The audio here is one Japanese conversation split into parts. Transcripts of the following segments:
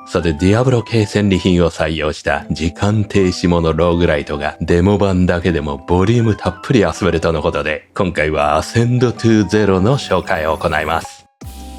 さて、ディアブロ系戦利品を採用した時間停止ものローグライトがデモ版だけでもボリュームたっぷり遊べるとのことで、今回はアセンドトゥゼロの紹介を行います。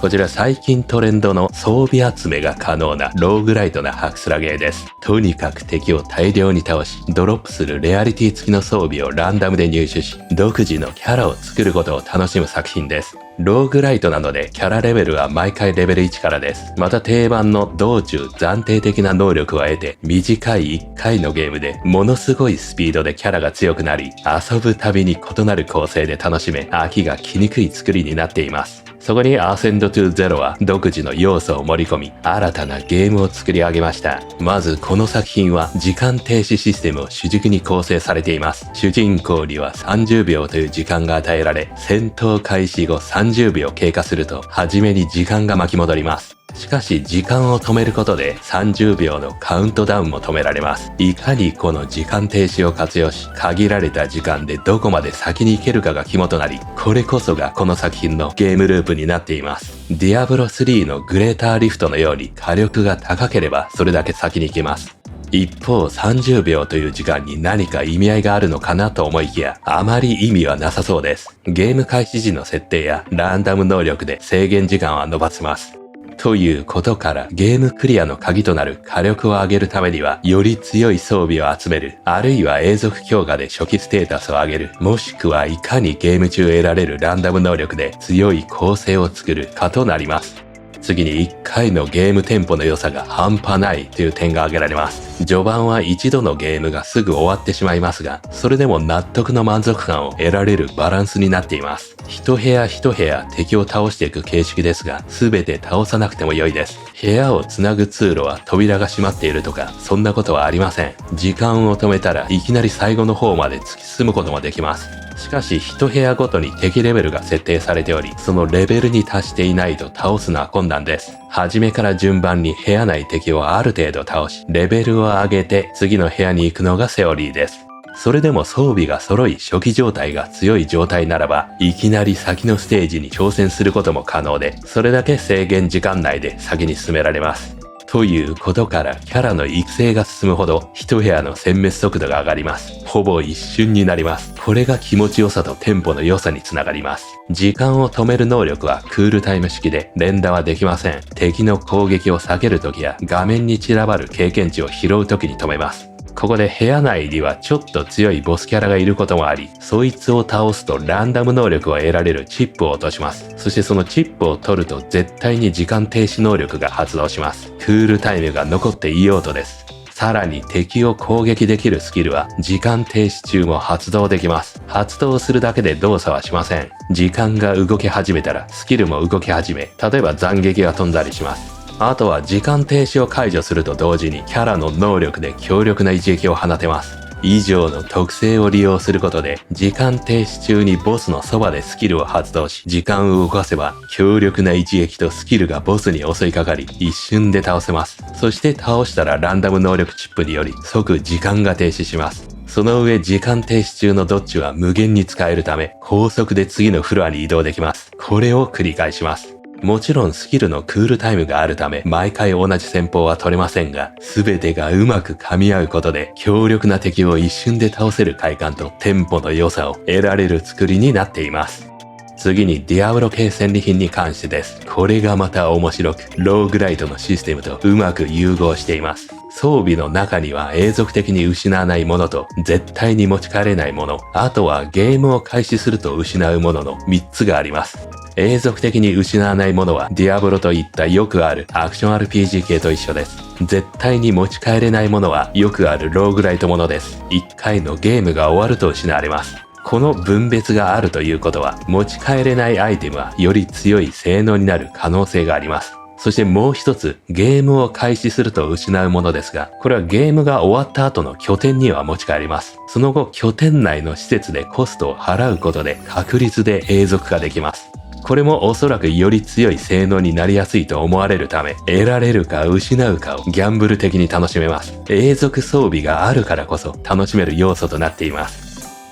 こちら最近トレンドの装備集めが可能なローグライトなハクスラゲーです。とにかく敵を大量に倒し、ドロップするレアリティ付きの装備をランダムで入手し、独自のキャラを作ることを楽しむ作品です。ローグライトなのでキャラレベルは毎回レベル1からです。また定番の道中暫定的な能力を得て、短い1回のゲームでものすごいスピードでキャラが強くなり、遊ぶたびに異なる構成で楽しめ、飽きが来にくい作りになっています。そこにアセンドトゥゼロは独自の要素を盛り込み、新たなゲームを作り上げました。まずこの作品は時間停止システムを主軸に構成されています。主人公には30秒という時間が与えられ、戦闘開始後30秒経過すると、初めに時間が巻き戻ります。しかし時間を止めることで30秒のカウントダウンも止められます。いかにこの時間停止を活用し、限られた時間でどこまで先に行けるかが肝となり、これこそがこの作品のゲームループになっています。ディアブロ3のグレーターリフトのように火力が高ければそれだけ先に行けます。一方30秒という時間に何か意味合いがあるのかなと思いきや、あまり意味はなさそうです。ゲーム開始時の設定やランダム能力で制限時間は伸ばせます。ということからゲームクリアの鍵となる火力を上げるためには、より強い装備を集める、あるいは永続強化で初期ステータスを上げる、もしくはいかにゲーム中得られるランダム能力で強い構成を作るかとなります。次に1回のゲームテンポの良さが半端ないという点が挙げられます。序盤は一度のゲームがすぐ終わってしまいますが、それでも納得の満足感を得られるバランスになっています。一部屋一部屋敵を倒していく形式ですが、全て倒さなくても良いです。部屋をつなぐ通路は扉が閉まっているとか、そんなことはありません。時間を止めたらいきなり最後の方まで突き進むこともできます。しかし一部屋ごとに敵レベルが設定されており、そのレベルに達していないと倒すのは困難です。初めから順番に部屋内敵をある程度倒し、レベルを上げて次の部屋に行くのがセオリーです。それでも装備が揃い初期状態が強い状態ならば、いきなり先のステージに挑戦することも可能で、それだけ制限時間内で先に進められます。ということからキャラの育成が進むほど一部屋の殲滅速度が上がります。ほぼ一瞬になります。これが気持ちよさとテンポの良さにつながります。時間を止める能力はクールタイム式で連打はできません。敵の攻撃を避けるときや画面に散らばる経験値を拾うときに止めます。ここで部屋内にはちょっと強いボスキャラがいることもあり、そいつを倒すとランダム能力を得られるチップを落とします。そしてそのチップを取ると絶対に時間停止能力が発動します。クールタイムが残っていようとです。さらに敵を攻撃できるスキルは時間停止中も発動できます。発動するだけで動作はしません。時間が動き始めたらスキルも動き始め、例えば斬撃が飛んだりします。あとは時間停止を解除すると同時にキャラの能力で強力な一撃を放てます。以上の特性を利用することで、時間停止中にボスのそばでスキルを発動し、時間を動かせば強力な一撃とスキルがボスに襲いかかり、一瞬で倒せます。そして倒したらランダム能力チップにより即時間が停止します。その上時間停止中のドッジは無限に使えるため、高速で次のフロアに移動できます。これを繰り返します。もちろんスキルのクールタイムがあるため毎回同じ戦法は取れませんが、全てがうまく噛み合うことで強力な敵を一瞬で倒せる快感とテンポの良さを得られる作りになっています。次にディアブロ系戦利品に関してです。これがまた面白く、ローグライトのシステムとうまく融合しています。装備の中には永続的に失わないものと絶対に持ち帰れないもの、あとはゲームを開始すると失うものの3つがあります。永続的に失わないものはディアブロといったよくあるアクション RPG 系と一緒です。絶対に持ち帰れないものはよくあるローグライトものです。1回のゲームが終わると失われます。この分別があるということは、持ち帰れないアイテムはより強い性能になる可能性があります。そしてもう一つ、ゲームを開始すると失うものですが、これはゲームが終わった後の拠点には持ち帰ります。その後、拠点内の施設でコストを払うことで確率で永続化できます。これもおそらくより強い性能になりやすいと思われるため、得られるか失うかをギャンブル的に楽しめます。永続装備があるからこそ楽しめる要素となっています。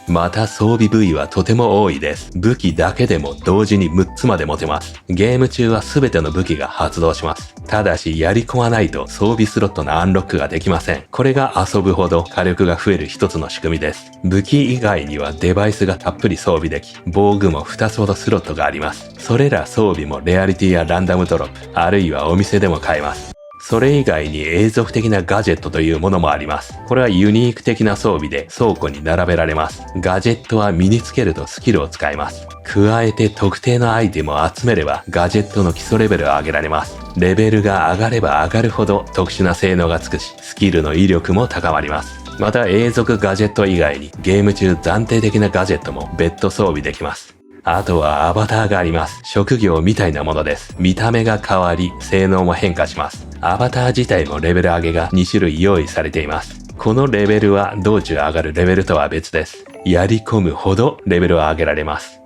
また装備部位はとても多いです。武器だけでも同時に6つまで持てます。ゲーム中は全ての武器が発動します。ただしやり込まないと装備スロットのアンロックができません。これが遊ぶほど火力が増える一つの仕組みです。武器以外にはデバイスがたっぷり装備でき、防具も2つほどスロットがあります。それら装備もレアリティやランダムドロップ、あるいはお店でも買えます。それ以外に永続的なガジェットというものもあります。これはユニーク的な装備で倉庫に並べられます。ガジェットは身につけるとスキルを使えます。加えて特定のアイテムを集めればガジェットの基礎レベルを上げられます。レベルが上がれば上がるほど特殊な性能がつくし、スキルの威力も高まります。また永続ガジェット以外にゲーム中暫定的なガジェットも別途装備できます。あとはアバターがあります。職業みたいなものです。見た目が変わり、性能も変化します。アバター自体もレベル上げが2種類用意されています。このレベルは道中上がるレベルとは別です。やり込むほどレベルを上げられます。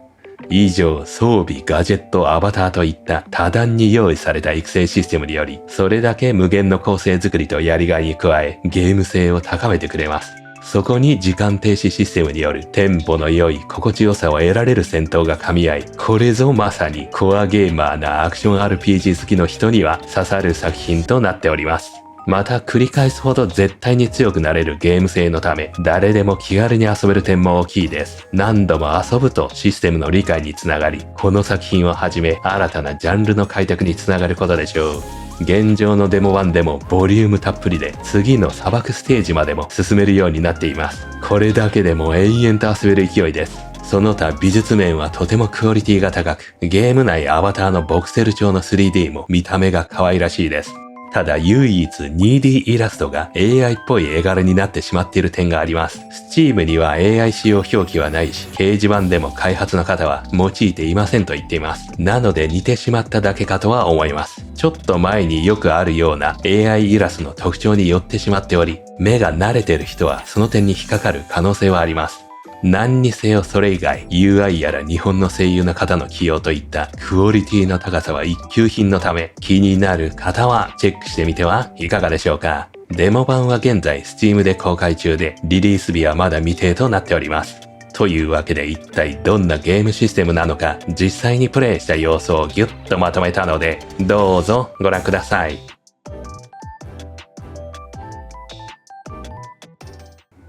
以上、装備、ガジェット、アバターといった多段に用意された育成システムにより、それだけ無限の構成作りとやりがいに加え、ゲーム性を高めてくれます。そこに時間停止システムによるテンポの良い心地よさを得られる戦闘が噛み合い、これぞまさにコアゲーマーなアクション RPG 好きの人には刺さる作品となっております。また繰り返すほど絶対に強くなれるゲーム性のため、誰でも気軽に遊べる点も大きいです。何度も遊ぶとシステムの理解につながり、この作品をはじめ新たなジャンルの開拓につながることでしょう。現状のデモ版でもボリュームたっぷりで次の砂漠ステージまでも進めるようになっています。これだけでも永遠と遊べる勢いです。その他美術面はとてもクオリティが高く、ゲーム内アバターのボクセル調の 3D も見た目が可愛らしいです。ただ唯一 2D イラストが AI っぽい絵柄になってしまっている点があります。Steam には AI 仕様表記はないし、掲示板でも開発の方は用いていませんと言っています。なので似てしまっただけかとは思います。ちょっと前によくあるような AI イラストの特徴によってしまっており、目が慣れてる人はその点に引っかかる可能性はあります。何にせよそれ以外、UI やら日本の声優の方の起用といったクオリティの高さは一級品のため、気になる方はチェックしてみてはいかがでしょうか。デモ版は現在 Steam で公開中で、リリース日はまだ未定となっております。というわけで一体どんなゲームシステムなのか、実際にプレイした様子をギュッとまとめたので、どうぞご覧ください。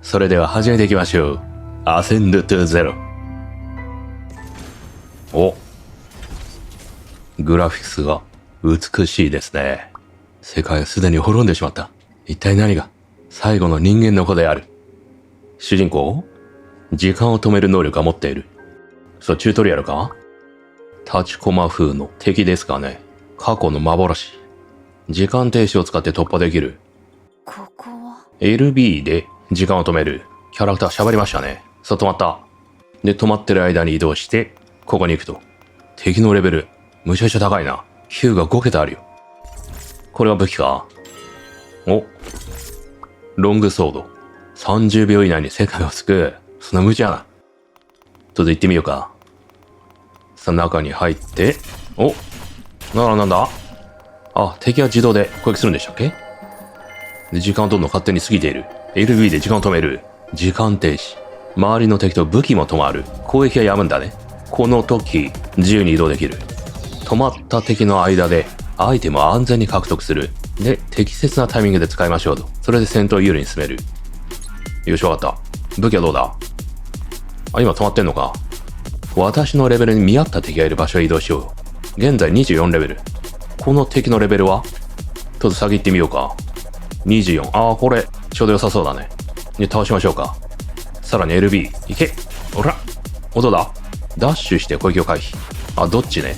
それでは始めていきましょう。Ascend to Zero。お、グラフィックスが美しいですね。世界はすでに滅んでしまった。一体何が最後の人間の子である。主人公？時間を止める能力が持っている。そう、チュートリアルか？立ちコマ風の敵ですかね。過去の幻。時間停止を使って突破できる。ここは LB で時間を止める。キャラクター喋りましたね。そう、止まった。で、止まってる間に移動して、ここに行くと。敵のレベル、むちゃくちゃ高いな。9が5桁あるよ。これは武器か？お。ロングソード。30秒以内に世界を救う。そんな無茶やな。ちょっと行ってみようか。さあ、中に入って、お。なんだあ、敵は自動で攻撃するんでしたっけ？で、時間をどんどん勝手に過ぎている。LB で時間を止める。時間停止。周りの敵と武器も止まる。攻撃はやむんだね。この時、自由に移動できる。止まった敵の間で、アイテムを安全に獲得する。で、適切なタイミングで使いましょうと。それで戦闘を有利に進める。よし、わかった。武器はどうだ？あ、今止まってんのか。私のレベルに見合った敵がいる場所へ移動しよう。現在24レベル。この敵のレベルは？ちょっと先行ってみようか。24。ああ、これ、ちょうど良さそうだね。で、倒しましょうか。さらに LB、いけ！おら！どうだ？ダッシュして攻撃を回避。あ、どっちね。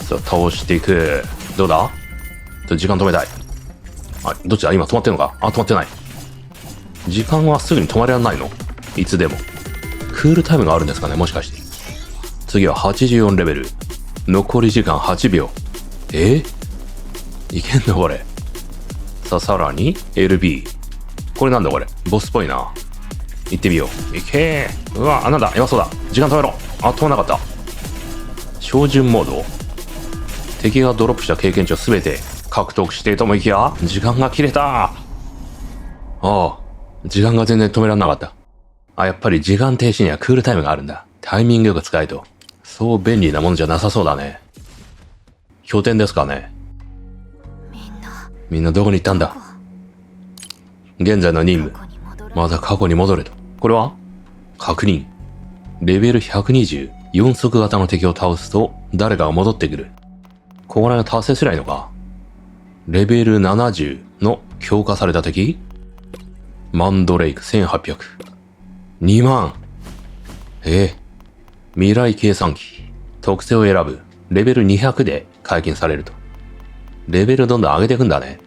さあ、倒していく。どうだ？時間止めたい。あ、どっちだ？今止まってんのか？あ、止まってない。時間はすぐに止まらないの？いつでも。クールタイムがあるんですかね？もしかして。次は84レベル。残り時間8秒。いけんのこれ。さあ、さらに LB。これなんだこれ。ボスっぽいな。行ってみよう。いけー。うわ、なんだ、やばそうだ。時間止めろ。あ、止まなかった。標準モード。敵がドロップした経験値をすべて獲得してと思いきや、時間が切れた。ああ、時間が全然止められなかった。あ、やっぱり時間停止にはクールタイムがあるんだ。タイミングよく使えと。そう便利なものじゃなさそうだね。拠点ですかね。みんなどこに行ったんだ。現在の任務。まだ過去に戻れと。これは確認。レベル120。4速型の敵を倒すと誰かが戻ってくる。ここら辺が達成すりゃいいのか。レベル70の強化された敵マンドレイク1800。2万。未来計算機。特性を選ぶ。レベル200で解禁されると。レベルどんどん上げていくんだね。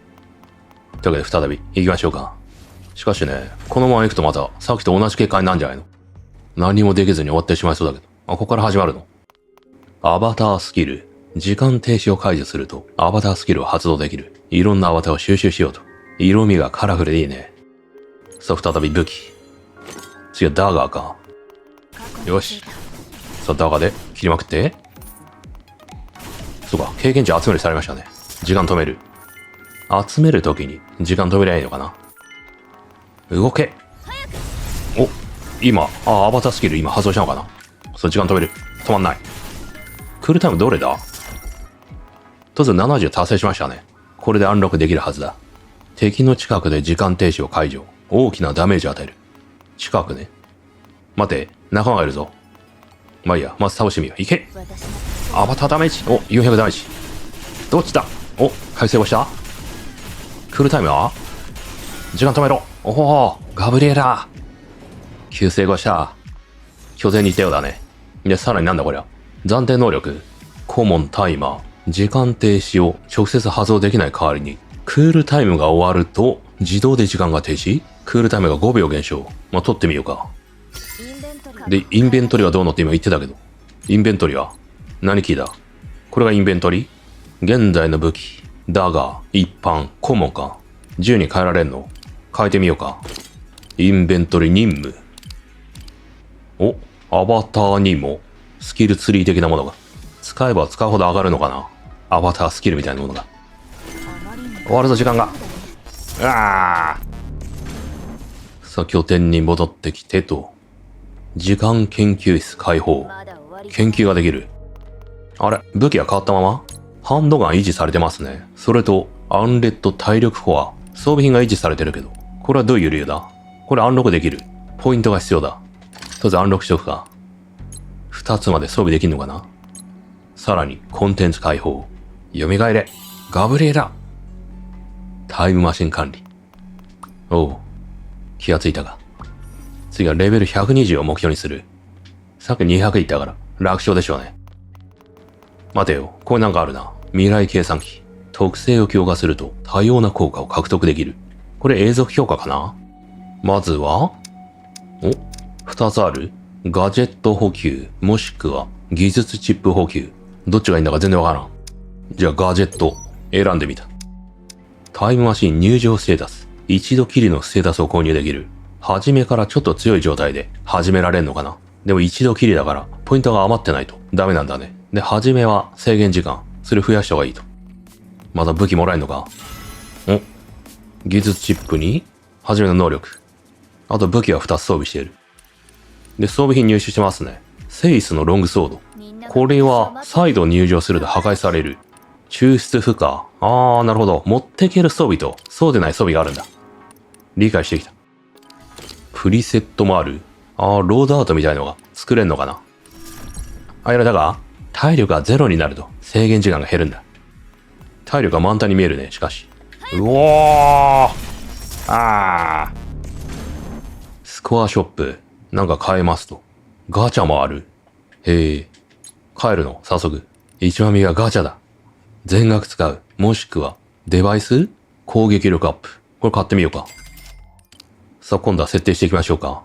というわけで再び行きましょうか。しかしね、このまま行くとまたさっきと同じ結果になるんじゃないの。何もできずに終わってしまいそうだけど。ここから始まるの。アバタースキル。時間停止を解除すると、アバタースキルを発動できる。いろんなアバターを収集しようと。色味がカラフルでいいね。さあ、再び武器。次はダガーか。よし。さあ、ダガーで切りまくって。そうか、経験値集めるされましたね。時間止める。集めるときに時間止めりゃいいのかな。動け。お、今、アバタースキル今発動したのかな。そう、時間止める。止まんない。クールタイムどれだ。とりあえず70達成しましたね。これでアンロックできるはずだ。敵の近くで時間停止を解除。大きなダメージを与える。近くね。待て、仲間がいるぞ。まあいいや、まず倒してみよう。いけ。アバターダメージ。お、400ダメージ。どっちだ。お、回成功した。クールタイムは時間止めろ。おお、ガブリエラ。急成功した。拠点に行ったようだね。で、さらになんだこりゃ。暫定能力。コモンタイマー。時間停止を直接発動できない代わりに、クールタイムが終わると自動で時間が停止。クールタイムが5秒減少。まあ、取ってみようか。で、インベントリはどうのって今言ってたけど。インベントリは何キーだ。これがインベントリ。現在の武器。だが、一般、コモンか。10に変えられんの。変えてみようか。インベントリ任務。お、アバターにもスキルツリー的なものが。使えば使うほど上がるのかな。アバタースキルみたいなものが。終わるぞ時間が。うわー。さあ拠点に戻ってきてと。時間研究室開放。研究ができる。あれ、武器は変わったままハンドガン維持されてますね。それと、アンレッド体力コア。装備品が維持されてるけど。これはどういう理由だ。これアンロックできる。ポイントが必要だ。とりあえずアンロックしとくか。2つまで装備できんのかな。さらに、コンテンツ解放。蘇れ。ガブリエラ。タイムマシン管理。おう。気がついたか。次はレベル120を目標にする。さっき200いったから、楽勝でしょうね。待てよ。これなんかあるな。未来計算機。特性を強化すると多様な効果を獲得できる。これ永続強化かな。まずは、2つある。ガジェット補給、もしくは技術チップ補給。どっちがいいんだか全然わからん。じゃあガジェット、選んでみた。タイムマシン入場ステータス。一度きりのステータスを購入できる。初めからちょっと強い状態で始められんのかな。でも一度きりだから、ポイントが余ってないとダメなんだね。で、初めは制限時間。それ増やした方がいいと。まだ武器もらえんのか。技術チップに、初めの能力。あと武器は2つ装備している。で、装備品入手してますね。セイスのロングソード。これは再度入場すると破壊される。抽出負荷。なるほど。持ってける装備と、そうでない装備があるんだ。理解してきた。プリセットもある。ロードアウトみたいのが作れんのかな。だが、体力がゼロになると制限時間が減るんだ。体力が満タンに見えるね、しかし。うおー。スコアショップ。なんか買えますと。ガチャもある。へえ。買えるの、早速。一番右がガチャだ。全額使う。もしくは、デバイス攻撃力アップ。これ買ってみようか。さあ、今度は設定していきましょうか。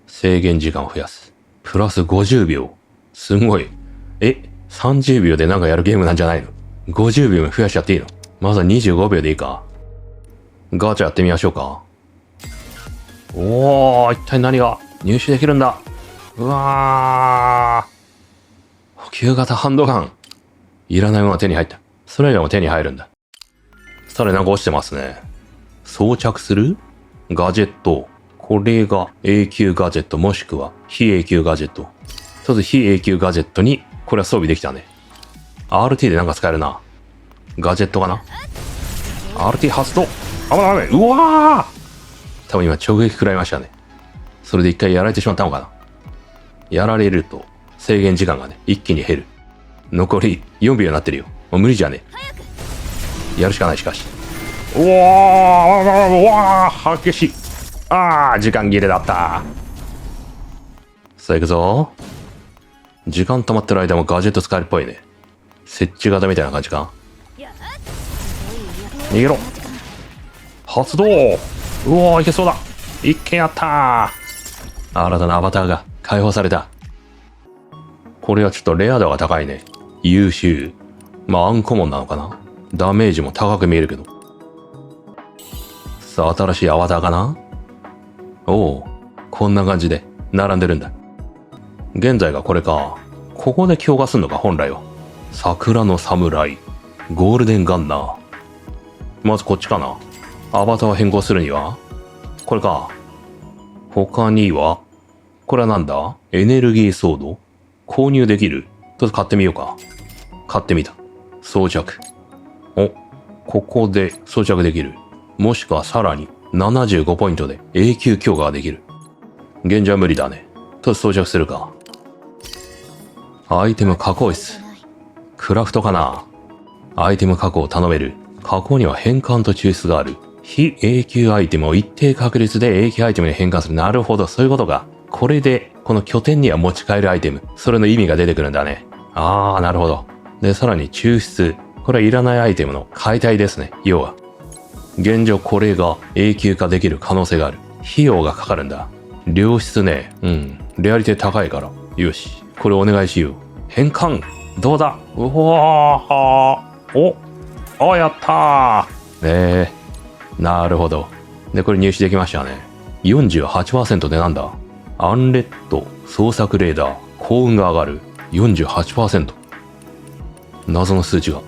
制限時間を増やす。プラス50秒。すごい。30秒でなんかやるゲームなんじゃないの ?50 秒も増やしちゃっていいの。まずは25秒でいいか。ガチャやってみましょうか。一体何が入手できるんだ。うわー。補給型ハンドガン。いらないものが手に入った。それ以外も手に入るんだ。さらになんか落ちてますね。装着するガジェット。これが永久ガジェットもしくは非永久ガジェット。とりあえず非永久ガジェットにこれは装備できたね。RT でなんか使えるな。ガジェットかな。 RT 発動。危ない危ない。うわー、多分今直撃食らいましたね。それで一回やられてしまったのかな。やられると制限時間がね一気に減る。残り4秒になってるよ。もう無理じゃねえ。やるしかない。しかしうわー激しい。時間切れだった。さあ行くぞ。時間止まってる間もガジェット使えるっぽいね。設置型みたいな感じか。逃げろ。発動。うおー、いけそうだ。一件やったー。新たなアバターが解放された。これはちょっとレア度が高いね。優秀。まあアンコモンなのかな。ダメージも高く見えるけど。さあ新しいアバターかな。おお、こんな感じで並んでるんだ。現在がこれか。ここで強化すんのか本来は。桜の侍、ゴールデンガンナー。まずこっちかな。アバターを変更するにはこれか。他にはこれはなんだ。エネルギーソード購入できる。ちょっと買ってみようか。買ってみた。装着。お、ここで装着できる。もしくはさらに75ポイントで永久強化ができる。現状は無理だね。と装着するか。アイテム加工室。クラフトかな。アイテム加工を頼める。加工には変換と抽出がある。非永久アイテムを一定確率で永久アイテムに変換する。なるほど、そういうことか。これで、この拠点には持ち帰るアイテム。それの意味が出てくるんだね。なるほど。で、さらに抽出。これはいらないアイテムの解体ですね。要は。現状これが永久化できる可能性がある。費用がかかるんだ。良質ね。レアリティ高いから。よし。これお願いしよう。変換。どうだ。うわー。やったー。なるほど。で、これ入手できましたね。48% でなんだ。アンレッド、捜索レーダー、幸運が上がる。48%。謎の数値が。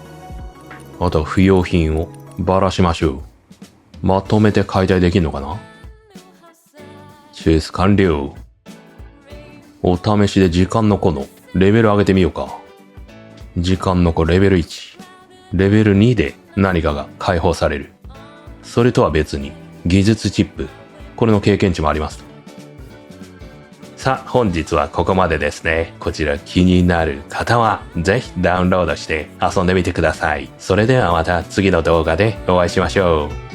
あとは不要品をばらしましょう。まとめて解体できるのかな。抽出完了。お試しで時間の子のレベル上げてみようか。時間の子レベル1。レベル2で何かが解放される。それとは別に技術チップ。これの経験値もあります。さあ本日はここまでですね。こちら気になる方はぜひダウンロードして遊んでみてください。それではまた次の動画でお会いしましょう。